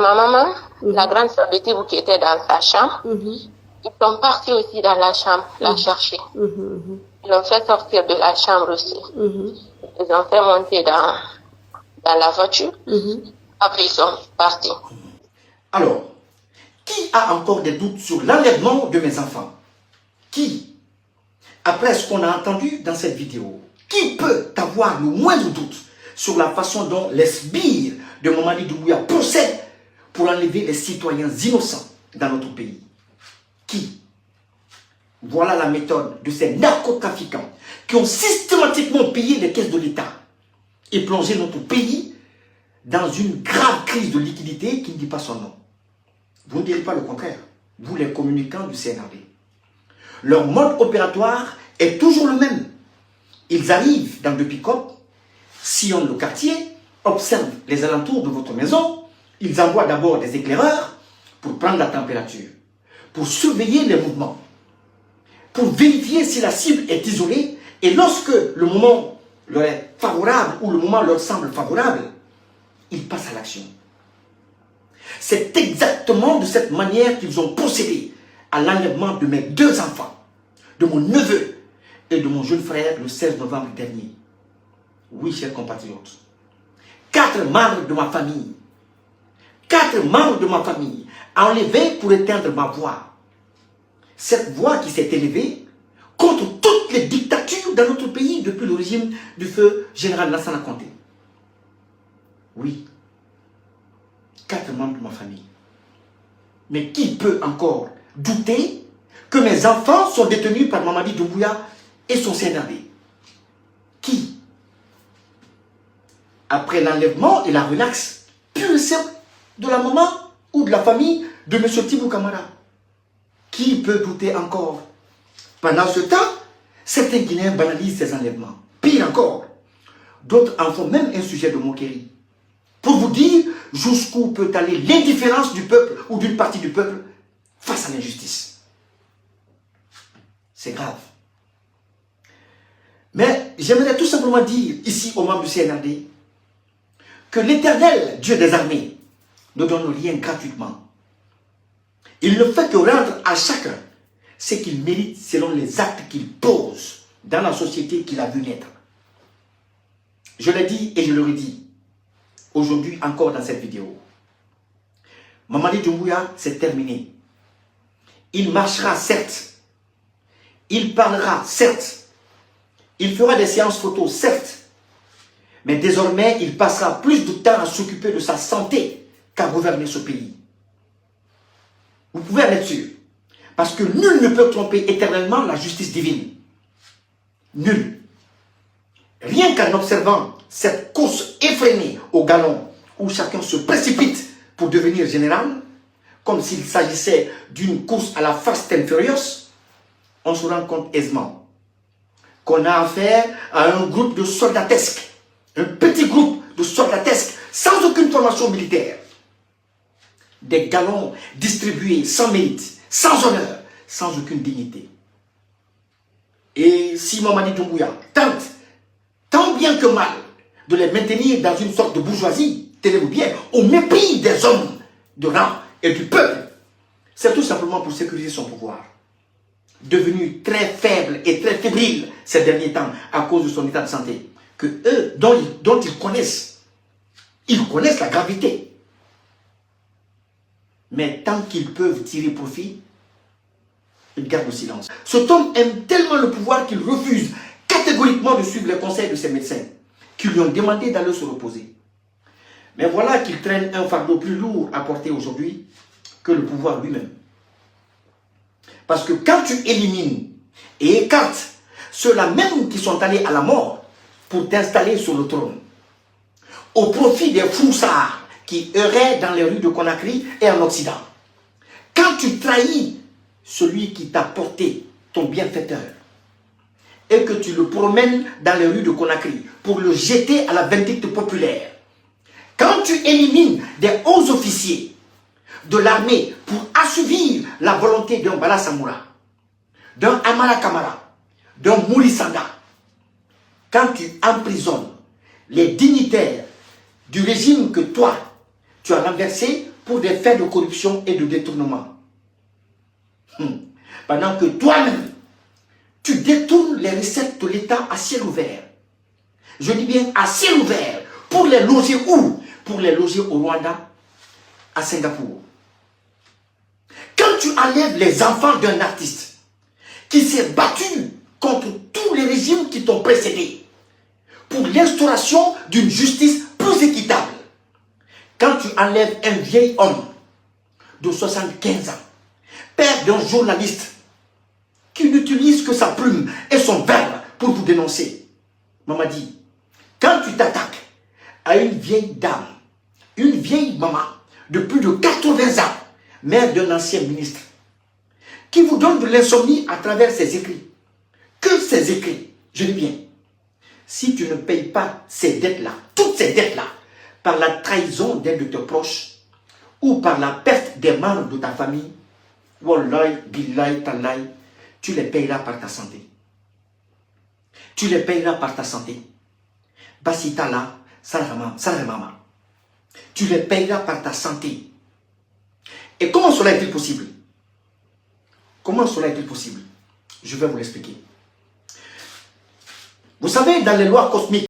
Ma maman, la grande sœur de Tibou qui était dans sa chambre, ils sont partis aussi dans la chambre la chercher. Ils l'ont fait sortir de la chambre aussi. Ils ont fait monter dans la voiture. Après, ils sont partis. Alors, qui a encore des doutes sur l'enlèvement de mes enfants? Qui? Après ce qu'on a entendu dans cette vidéo, qui peut avoir le moindre doute sur la façon dont les sbires de Mamadi Doumbouya procèdent pour enlever les citoyens innocents dans notre pays? Qui? Voilà la méthode de ces narcotrafiquants qui ont systématiquement pillé les caisses de l'État et plongé notre pays dans une grave crise de liquidité qui ne dit pas son nom. Vous ne direz pas le contraire, vous les communicants du CNRD. Leur mode opératoire est toujours le même. Ils arrivent dans le pick-up, sillonnent le quartier, observent les alentours de votre maison, ils envoient d'abord des éclaireurs pour prendre la température, pour surveiller les mouvements, pour vérifier si la cible est isolée, et lorsque le moment leur est favorable ou le moment leur semble favorable, ils passent à l'action. C'est exactement de cette manière qu'ils ont procédé à l'enlèvement de mes 2 enfants, de mon neveu et de mon jeune frère le 16 novembre dernier. Oui, chers compatriotes, 4 membres de ma famille, 4 membres de ma famille enlevés pour éteindre ma voix. Cette voix qui s'est élevée contre toutes les dictatures dans notre pays depuis le régime du feu général Lassana Conté. Oui, 4 membres de ma famille. Mais qui peut encore douter que mes enfants sont détenus par Mamadi Doumbouya et son CNRD? Qui? Après l'enlèvement et la relaxe pure et simple de la maman ou de la famille de M. Tibou Camara. Qui peut douter encore? Pendant ce temps, certains Guinéens banalisent ces enlèvements. Pire encore, d'autres en font même un sujet de moquerie. Pour vous dire jusqu'où peut aller l'indifférence du peuple ou d'une partie du peuple face à l'injustice. C'est grave. Mais j'aimerais tout simplement dire ici aux membres du CNRD que l'Éternel, Dieu des armées, ne donne rien gratuitement. Il ne fait que rendre à chacun ce qu'il mérite selon les actes qu'il pose dans la société qu'il a vu naître. Je l'ai dit et je le redis aujourd'hui encore dans cette vidéo. Mamadi Doumbouya, c'est terminé. Il marchera certes, il parlera certes, il fera des séances photos certes, mais désormais il passera plus de temps à s'occuper de sa santé qu'à gouverner ce pays. Vous pouvez en être sûr, parce que nul ne peut tromper éternellement la justice divine. Nul. Rien qu'en observant cette course effrénée au galon où chacun se précipite pour devenir général, comme s'il s'agissait d'une course à la Fast and Furious, on se rend compte aisément qu'on a affaire à un groupe de soldatesques, un petit groupe de soldatesques sans aucune formation militaire. Des galons distribués sans mérite, sans honneur, sans aucune dignité. Et si Mamadi Doumbouya tente, tant bien que mal, de les maintenir dans une sorte de bourgeoisie, tenez-vous bien, au mépris des hommes de rang et du peuple, c'est tout simplement pour sécuriser son pouvoir. Devenu très faible et très fébrile ces derniers temps à cause de son état de santé, que eux, dont ils connaissent la gravité. Mais tant qu'ils peuvent tirer profit, ils gardent le silence. Cet homme aime tellement le pouvoir qu'il refuse catégoriquement de suivre les conseils de ses médecins, qui lui ont demandé d'aller se reposer. Mais voilà qu'il traîne un fardeau plus lourd à porter aujourd'hui que le pouvoir lui-même. Parce que quand tu élimines et écartes ceux-là même qui sont allés à la mort pour t'installer sur le trône, au profit des foussards qui erraient dans les rues de Conakry et en Occident, quand tu trahis celui qui t'a porté ton bienfaiteur et que tu le promènes dans les rues de Conakry pour le jeter à la vindicte populaire, quand tu élimines des hauts officiers de l'armée pour assouvir la volonté d'un Bala Samoura, d'un Amara Kamara, d'un Mouri Sanga, quand tu emprisonnes les dignitaires du régime que toi, tu as renversé pour des faits de corruption et de détournement. Pendant que toi-même, tu détournes les recettes de l'État à ciel ouvert. Je dis bien à ciel ouvert. Pour les loger où? Pour les loger au Rwanda, à Singapour. Quand tu enlèves les enfants d'un artiste qui s'est battu contre tous les régimes qui t'ont précédé pour l'instauration d'une justice plus équitable, quand tu enlèves un vieil homme de 75 ans, père d'un journaliste qui n'utilise que sa plume et son verbe pour vous dénoncer, maman dit, quand tu t'attaques à une vieille dame, une vieille maman de plus de 80 ans, mère d'un ancien ministre, qui vous donne de l'insomnie à travers ses écrits, que ses écrits, je dis bien, si tu ne payes pas ces dettes-là, toutes ces dettes-là, par la trahison d'un de tes proches, ou par la perte des membres de ta famille, wallahi, billahi, tallahi, tu les payeras par ta santé. Tu les payeras par ta santé. Basitala, Saramama. Tu les payeras par ta santé. Et comment cela est-il possible? Comment cela est-il possible? Je vais vous l'expliquer. Vous savez, dans les lois cosmiques,